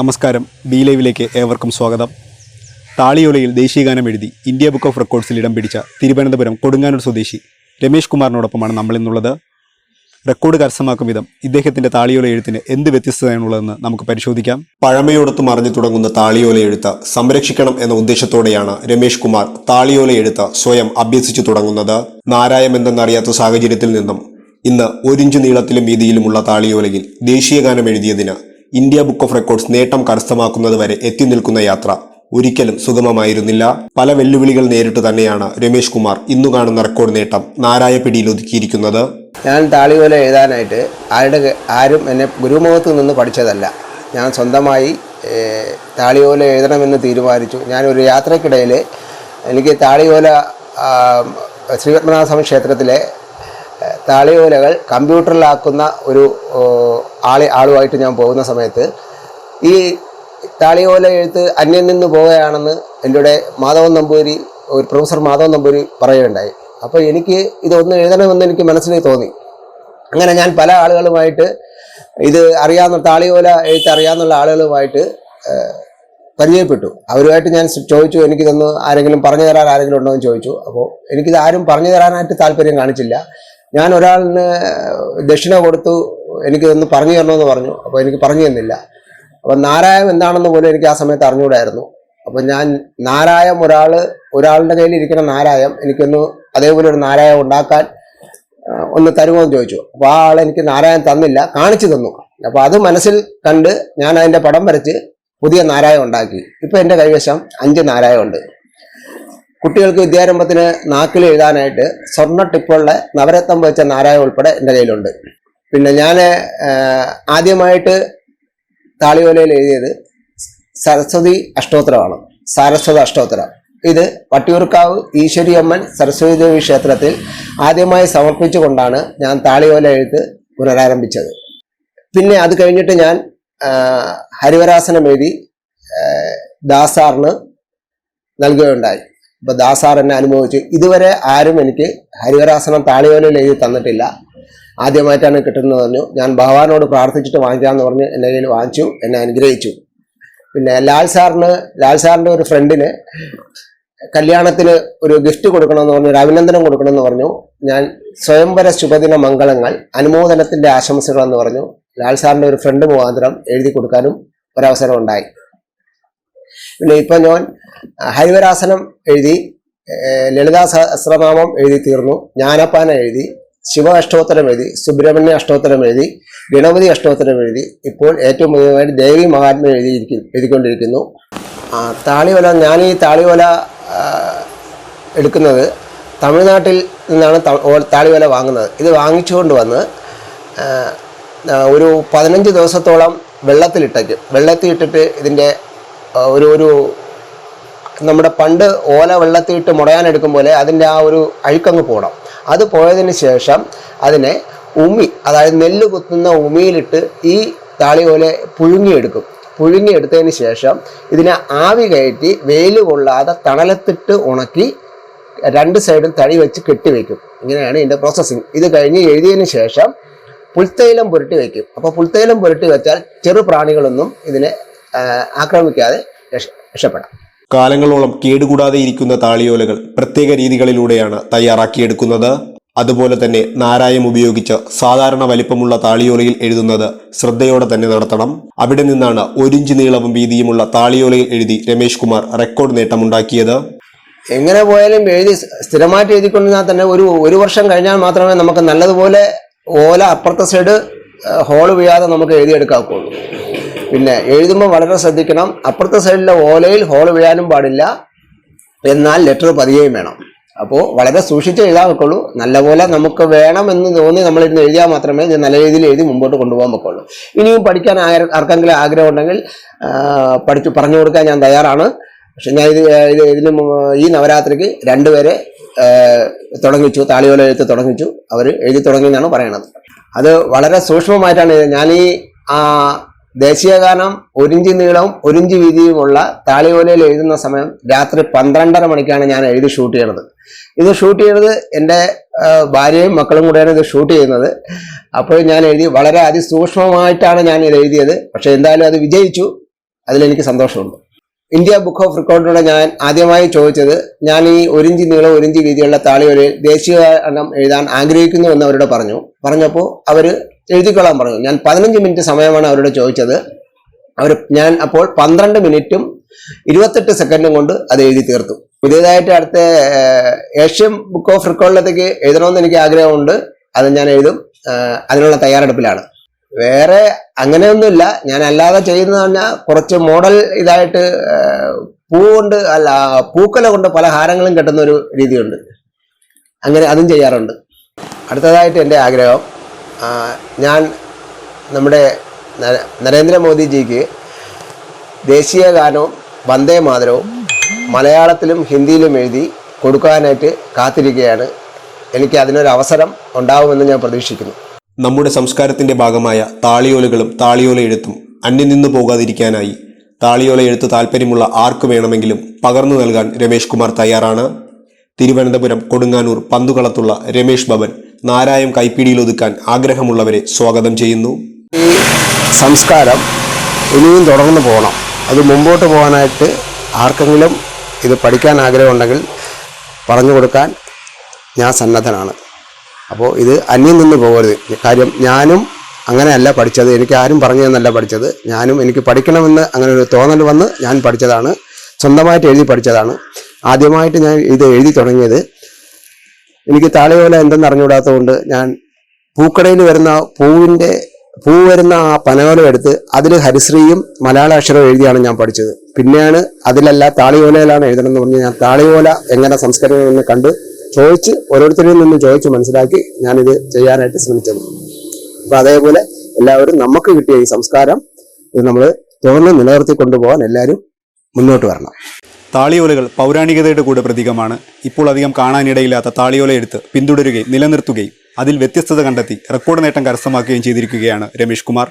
നമസ്കാരം, ബിലൈവിലേക്ക് ഏവർക്കും സ്വാഗതം. താളിയോലയിൽ ദേശീയഗാനം എഴുതി ഇന്ത്യ ബുക്ക് ഓഫ് റെക്കോർഡ്സിൽ ഇടം പിടിച്ച തിരുവനന്തപുരം കൊടുങ്ങാനൂർ സ്വദേശി രമേഷ് കുമാറിനോടൊപ്പമാണ് നമ്മളിന്നുള്ളത്. റെക്കോർഡ് കരസ്ഥമാക്കും വിധം ഇദ്ദേഹത്തിൻ്റെ താളിയോല എഴുത്തിന് എന്ത് വ്യത്യസ്തതയാണുള്ളതെന്ന് നമുക്ക് പരിശോധിക്കാം. പഴമയോടൊത്ത് മറിഞ്ഞു തുടങ്ങുന്ന താളിയോല എഴുത്ത് സംരക്ഷിക്കണം എന്ന ഉദ്ദേശത്തോടെയാണ് രമേഷ് കുമാർ താളിയോല എഴുത്ത് സ്വയം അഭ്യസിച്ചു തുടങ്ങുന്നത്. നാരായം എന്തെന്നറിയാത്ത സാഹചര്യത്തിൽ നിന്നും ഇന്ന് 1 ഇഞ്ച് നീളത്തിലും വീതിയിലുമുള്ള താളിയോലയിൽ ദേശീയഗാനം എഴുതിയതിന് ഇന്ത്യ ബുക്ക് ഓഫ് റെക്കോർഡ്സ് നേട്ടം കരസ്ഥമാക്കുന്നത് വരെ എത്തി നിൽക്കുന്ന യാത്ര ഒരിക്കലും സുഗമമായിരുന്നില്ല. പല വെല്ലുവിളികൾ നേരിട്ട് തന്നെയാണ് രമേഷ് കുമാർ ഇന്നു കാണുന്ന റെക്കോർഡ് നേട്ടം നാരായപ്പിടിയിൽ ഒതുക്കിയിരിക്കുന്നത്. ഞാൻ താളിയോല എഴുതാനായിട്ട് ആരും എന്നെ ഗുരുമുഖത്ത് നിന്ന് പഠിച്ചതല്ല. ഞാൻ സ്വന്തമായി താളിയോല എഴുതണമെന്ന് തീരുമാനിച്ചു. ഞാനൊരു യാത്രക്കിടയിൽ എനിക്ക് താളിയോല ശ്രീപത്മനാഭസ്വാമി ക്ഷേത്രത്തിലെ താളിയോലകൾ കമ്പ്യൂട്ടറിലാക്കുന്ന ഒരു ആളുമായിട്ട് ഞാൻ പോകുന്ന സമയത്ത് ഈ താളിയോല എഴുത്ത് അന്യം നിന്ന് പോവുകയാണെന്ന് എൻ്റെ മാധവൻ നമ്പൂരി, ഒരു പ്രൊഫസർ മാധവൻ നമ്പൂരി പറയുകയുണ്ടായി. അപ്പോൾ എനിക്ക് ഇതൊന്ന് എഴുതണമെന്ന് എനിക്ക് മനസ്സിൽ തോന്നി. അങ്ങനെ ഞാൻ പല ആളുകളുമായിട്ട് ഇത് അറിയാവുന്ന താളിയോല എഴുത്ത് അറിയാവുന്ന ആളുകളുമായിട്ട് പരിചയപ്പെട്ടു. അവരുമായിട്ട് ഞാൻ ചോദിച്ചു, എനിക്കിതൊന്ന് ആരെങ്കിലും പറഞ്ഞു തരാൻ ആരെങ്കിലും ഉണ്ടോ എന്ന് ചോദിച്ചു. അപ്പോൾ എനിക്കിത് ആരും പറഞ്ഞു തരാനായിട്ട് താല്പര്യം കാണിച്ചില്ല. ഞാൻ ഒരാളിന് ദക്ഷിണ കൊടുത്തു, എനിക്കിതൊന്ന് പറഞ്ഞു തരണമെന്ന് പറഞ്ഞു. അപ്പോൾ എനിക്ക് പറഞ്ഞു തന്നില്ല. അപ്പോൾ നാരായം എന്താണെന്ന് പോലും എനിക്ക് ആ സമയത്ത് അറിഞ്ഞുകൂടായിരുന്നു. അപ്പോൾ ഞാൻ നാരായം ഒരാളുടെ കയ്യിൽ ഇരിക്കുന്ന നാരായം എനിക്കൊന്ന് അതേപോലെ ഒരു നാരായം ഉണ്ടാക്കാൻ ഒന്ന് തരുമോ എന്ന് ചോദിച്ചു. അപ്പോൾ ആ ആൾ എനിക്ക് നാരായം തന്നില്ല, കാണിച്ചു തന്നു. അപ്പോൾ അത് മനസ്സിൽ കണ്ട് ഞാൻ അതിൻ്റെ പടം വരച്ച് പുതിയ നാരായം ഉണ്ടാക്കി. ഇപ്പോൾ എൻ്റെ കൈവശം 5 നാരായം ഉണ്ട്. കുട്ടികൾക്ക് വിദ്യാരംഭത്തിന് നാക്കിൽ എഴുതാനായിട്ട് സ്വർണ്ണ ടിപ്പുള്ള നവരത്നം വെച്ച നാരായം ഉൾപ്പെടെ എൻ്റെ കയ്യിലുണ്ട്. പിന്നെ ഞാൻ ആദ്യമായിട്ട് താളിയോലയിൽ എഴുതിയത് സരസ്വതി അഷ്ടോത്തരമാണ്. സാരസ്വത അഷ്ടോത്തരം. ഇത് വട്ടിയൂർക്കാവ് ഈശ്വരിയമ്മൻ സരസ്വതി ദേവി ക്ഷേത്രത്തിൽ ആദ്യമായി സമർപ്പിച്ചുകൊണ്ടാണ് ഞാൻ താളിയോല എഴുത്ത് പുനരാരംഭിച്ചത്. പിന്നെ അത് കഴിഞ്ഞിട്ട് ഞാൻ ഹരിവരാസനം എഴുതി ദാസാറിന് നൽകുകയുണ്ടായി. അപ്പോൾ ദാസാർ എന്നെ അനുഭവിച്ചു. ഇതുവരെ ആരും എനിക്ക് ഹരിവരാസനം താളിയോലയിൽ എഴുതി തന്നിട്ടില്ല. ആദ്യമായിട്ടാണ് കിട്ടുന്നത് പറഞ്ഞു. ഞാൻ ഭഗവാനോട് പ്രാർത്ഥിച്ചിട്ട് വാങ്ങിക്കാമെന്ന് പറഞ്ഞ് എൻ്റെ കയ്യിൽ വാങ്ങിച്ചു, എന്നെ അനുഗ്രഹിച്ചു. പിന്നെ ലാൽ സാറിൻ്റെ ഒരു ഫ്രണ്ടിന് കല്യാണത്തിന് ഒരു ഗിഫ്റ്റ് കൊടുക്കണമെന്ന് പറഞ്ഞു, ഒരു അഭിനന്ദനം കൊടുക്കണമെന്ന് പറഞ്ഞു. ഞാൻ സ്വയംവര ശുഭദിന മംഗളങ്ങൾ അനുമോദനത്തിൻ്റെ ആശംസകളെന്ന് പറഞ്ഞു ലാൽ സാറിൻ്റെ ഒരു ഫ്രണ്ട് മുഖാന്തരം എഴുതി കൊടുക്കാനും ഒരവസരം ഉണ്ടായി. പിന്നെ ഇപ്പം ഞാൻ ഹരിവരാസനം എഴുതി, ലളിതാ സഹസ്രനാമം എഴുതി തീർന്നു, ജ്ഞാനപ്പാന എഴുതി, ശിവ അഷ്ടോത്തരം എഴുതി, സുബ്രഹ്മണ്യ അഷ്ടോത്തരം എഴുതി, ഗണപതി അഷ്ടോത്തരം എഴുതി, ഇപ്പോൾ ഏറ്റവും മുഖ്യമായിട്ട് ദേവി മഹാത്മ്യം എഴുതിക്കൊണ്ടിരിക്കുന്നു. താളിയോല, ഞാൻ ഈ താളിയോല എടുക്കുന്നത് തമിഴ്നാട്ടിൽ നിന്നാണ് താളിയോല വാങ്ങുന്നത്. ഇത് വാങ്ങിച്ചുകൊണ്ട് വന്ന് ഒരു 15 ദിവസത്തോളം വെള്ളത്തിലിട്ടിട്ട് ഇതിൻ്റെ ഒരു നമ്മുടെ പണ്ട് ഓല വെള്ളത്തിലിട്ട് മുടയാനെടുക്കും പോലെ അതിൻ്റെ ആ ഒരു അഴുക്കങ്ങ് പോകണം. അത് പോയതിന് ശേഷം അതിനെ അതായത് നെല്ല് കുത്തുന്ന ഉമിയിലിട്ട് ഈ താളിയോല പുഴുങ്ങിയെടുത്തതിന് ശേഷം ഇതിനെ ആവി കയറ്റി വെയിൽ കൊള്ളാതെ തണലത്തിട്ട് ഉണക്കി 2 സൈഡും തടി വെച്ച് കെട്ടിവെക്കും. ഇങ്ങനെയാണ് ഇതിൻ്റെ പ്രോസസ്സിങ്. ഇത് കഴിഞ്ഞ് എഴുതിയതിന് ശേഷം പുൽത്തൈലം പുരട്ടി വയ്ക്കും. അപ്പോൾ പുൽത്തൈലം പുരട്ടി വെച്ചാൽ ചെറു പ്രാണികളൊന്നും ഇതിനെ ആക്രമിക്കാതെ രക്ഷപ്പെടാം. കാലങ്ങളോളം കേടുകൂടാതെ ഇരിക്കുന്ന താളിയോലകൾ പ്രത്യേക രീതികളിലൂടെയാണ് തയ്യാറാക്കിയെടുക്കുന്നത്. അതുപോലെ തന്നെ നാരായം ഉപയോഗിച്ച് സാധാരണ വലിപ്പമുള്ള താളിയോലയിൽ എഴുതുന്നത് ശ്രദ്ധയോടെ തന്നെ നടത്തണം. അവിടെ നിന്നാണ് 1 ഇഞ്ച് നീളവും വീതിയുമുള്ള താളിയോലയിൽ എഴുതി രമേഷ് കുമാർ റെക്കോർഡ് നേട്ടമുണ്ടാക്കിയത്. എങ്ങനെ പോയാലും എഴുതി സ്ഥിരമായിട്ട് എഴുതിക്കൊണ്ടിരുന്നാൽ തന്നെ ഒരു വർഷം കഴിഞ്ഞാൽ മാത്രമേ നമുക്ക് നല്ലതുപോലെ ഓല അപ്പുറത്തെ സൈഡ് ഹോള് വീഴാതെ നമുക്ക് എഴുതിയെടുക്കാവുള്ളൂ. പിന്നെ എഴുതുമ്പോൾ വളരെ ശ്രദ്ധിക്കണം. അപ്പുറത്തെ സൈഡിലെ ഓലയിൽ ഹോള് വീഴാനും പാടില്ല, എന്നാൽ ലെറ്റർ പതിയുകയും വേണം. അപ്പോൾ വളരെ സൂക്ഷിച്ച് എഴുതാൻ വെക്കുള്ളൂ. നല്ലപോലെ നമുക്ക് വേണമെന്ന് തോന്നി നമ്മളിരുന്ന് എഴുതിയാൽ മാത്രമേ ഇത് നല്ല രീതിയിൽ എഴുതി മുമ്പോട്ട് കൊണ്ടുപോകാൻ വെക്കുള്ളൂ. ഇനിയും പഠിക്കാൻ ആർക്കെങ്കിലും ആഗ്രഹം ഉണ്ടെങ്കിൽ പറഞ്ഞു കൊടുക്കാൻ ഞാൻ തയ്യാറാണ്. പക്ഷെ ഞാൻ ഈ നവരാത്രിക്ക് 2 പേരെ തുടങ്ങിച്ചു, താളിയോല എഴുത്ത് തുടങ്ങിച്ചു. അവർ എഴുതി തുടങ്ങിയെന്നാണ് പറയണത്. അത് വളരെ സൂക്ഷ്മമായിട്ടാണ് ഞാൻ ഈ ദേശീയഗാനം 1 ഇഞ്ച് നീളവും 1 ഇഞ്ച് വീതിയുമുള്ള താളിയോലയിൽ എഴുതുന്ന സമയം രാത്രി 12:30 മണിക്കാണ് ഞാൻ എഴുതി ഷൂട്ട് ചെയ്യണത്. ഇത് ഷൂട്ട് ചെയ്തത് എൻ്റെ ഭാര്യയും മക്കളും കൂടെയാണ് ഇത് ഷൂട്ട് ചെയ്യുന്നത്. അപ്പോൾ ഞാൻ എഴുതി വളരെ അതിസൂക്ഷ്മമായിട്ടാണ് ഞാൻ ഇത് എഴുതിയത്. പക്ഷെ എന്തായാലും അത് വിജയിച്ചു. അതിലെനിക്ക് സന്തോഷമുണ്ട്. ഇന്ത്യ ബുക്ക് ഓഫ് റെക്കോർഡിലൂടെ ഞാൻ ആദ്യമായി ചോദിച്ചത്, ഞാൻ ഈ 1 ഇഞ്ച് നീളം 1 ഇഞ്ച് വീതിയുള്ള താളിയോലയിൽ ദേശീയഗാനം എഴുതാൻ ആഗ്രഹിക്കുന്നു എന്ന് അവരോട് പറഞ്ഞപ്പോൾ അവർ എഴുതിക്കൊള്ളാൻ പറഞ്ഞു. ഞാൻ 15 മിനിറ്റ് സമയമാണ് അവരോട് ചോദിച്ചത്. ഞാൻ അപ്പോൾ 12 മിനിറ്റും 28 സെക്കൻഡും കൊണ്ട് അത് എഴുതി തീർത്തു. പുതിയതായിട്ട് അടുത്ത ഏഷ്യൻ ബുക്ക് ഓഫ് റെക്കോർഡിലേക്ക് എഴുതണമെന്ന് എനിക്ക് ആഗ്രഹമുണ്ട്. അത് ഞാൻ എഴുതും. അതിനുള്ള തയ്യാറെടുപ്പിലാണ്. വേറെ അങ്ങനെയൊന്നുമില്ല. ഞാൻ അല്ലാതെ ചെയ്യുന്നത് പറഞ്ഞാൽ കുറച്ച് മോഡൽ ഇതായിട്ട് പൂക്കല കൊണ്ട് പല ഹാരങ്ങളും കെട്ടുന്ന ഒരു രീതിയുണ്ട്. അങ്ങനെ അതും ചെയ്യാറുണ്ട്. അടുത്തതായിട്ട് എൻ്റെ ആഗ്രഹം, ഞാൻ നമ്മുടെ നരേന്ദ്രമോദിജിക്ക് ദേശീയ ഗാനവും വന്ദേ മാതരവും മലയാളത്തിലും ഹിന്ദിയിലും എഴുതി കൊടുക്കാനായിട്ട് കാത്തിരിക്കുകയാണ്. എനിക്ക് അതിനൊരു അവസരം ഉണ്ടാവുമെന്ന് ഞാൻ പ്രതീക്ഷിക്കുന്നു. നമ്മുടെ സംസ്കാരത്തിൻ്റെ ഭാഗമായ താളിയോലകളും താളിയോല എഴുത്തും അന്യം നിന്നു പോകാതിരിക്കാനായി താളിയോല എഴുത്ത് താല്പര്യമുള്ള ആർക്കു വേണമെങ്കിലും പകർന്നു നൽകാൻ രമേഷ് കുമാർ തയ്യാറാണ്. തിരുവനന്തപുരം കൊടുങ്ങാനൂർ പന്തുകളത്തുള്ള രമേഷ് ഭവൻ നാരായം കൈപ്പിടിയിൽ ഒതുക്കാൻ ആഗ്രഹമുള്ളവരെ സ്വാഗതം ചെയ്യുന്നു. ഈ സംസ്കാരം ഇനിയും തുടർന്ന് പോകണം. അത് മുമ്പോട്ട് പോകാനായിട്ട് ആർക്കെങ്കിലും ഇത് പഠിക്കാൻ ആഗ്രഹമുണ്ടെങ്കിൽ പറഞ്ഞു കൊടുക്കാൻ ഞാൻ സന്നദ്ധനാണ്. അപ്പോൾ ഇത് അന്യം നിന്ന് പോകരുത്. കാര്യം ഞാനും അങ്ങനെയല്ല പഠിച്ചത്, എനിക്ക് ആരും പറഞ്ഞു തന്നല്ല പഠിച്ചത്. എനിക്ക് പഠിക്കണമെന്ന് അങ്ങനെ ഒരു തോന്നൽ വന്ന് ഞാൻ പഠിച്ചതാണ്. സ്വന്തമായിട്ട് എഴുതി പഠിച്ചതാണ്. ആദ്യമായിട്ട് ഞാൻ ഇത് എഴുതി തുടങ്ങിയത്, എനിക്ക് താളിയോല എന്തെന്ന് അറിഞ്ഞുകൂടാത്തതുകൊണ്ട് ഞാൻ പൂക്കടയിൽ വരുന്ന പൂ വരുന്ന ആ പനയോല എടുത്ത് അതിൽ ഹരിശ്രീയും മലയാള അക്ഷരവും എഴുതിയാണ് ഞാൻ പഠിച്ചത്. പിന്നെയാണ് അതിലല്ല താളിയോലയിലാണ് എഴുതണമെന്ന് പറഞ്ഞ് ഞാൻ താളിയോല എങ്ങനെ സംസ്കരിക്കണമെന്ന് കണ്ട് ചോദിച്ച് ഓരോരുത്തരിൽ നിന്ന് ചോദിച്ച് മനസ്സിലാക്കി ഞാനിത് ചെയ്യാനായിട്ട് ശ്രമിച്ചത്. അപ്പൊ അതേപോലെ എല്ലാവരും നമുക്ക് കിട്ടിയ ഈ സംസ്കാരം ഇത് നമ്മൾ തുടർന്ന് നിലനിർത്തി കൊണ്ടുപോകാൻ എല്ലാവരും മുന്നോട്ട് വരണം. താളിയോലകൾ പൗരാണികതയുടെ കൂടെ പ്രതീകമാണ്. ഇപ്പോൾ അധികം കാണാനിടയില്ലാത്ത താളിയോല എഴുത്ത് പിന്തുടരുകയും നിലനിർത്തുകയും അതിൽ വ്യത്യസ്തത കണ്ടെത്തി റെക്കോർഡ് നേട്ടം കരസ്ഥമാക്കുകയും ചെയ്തിരിക്കുകയാണ് രമേഷ് കുമാർ.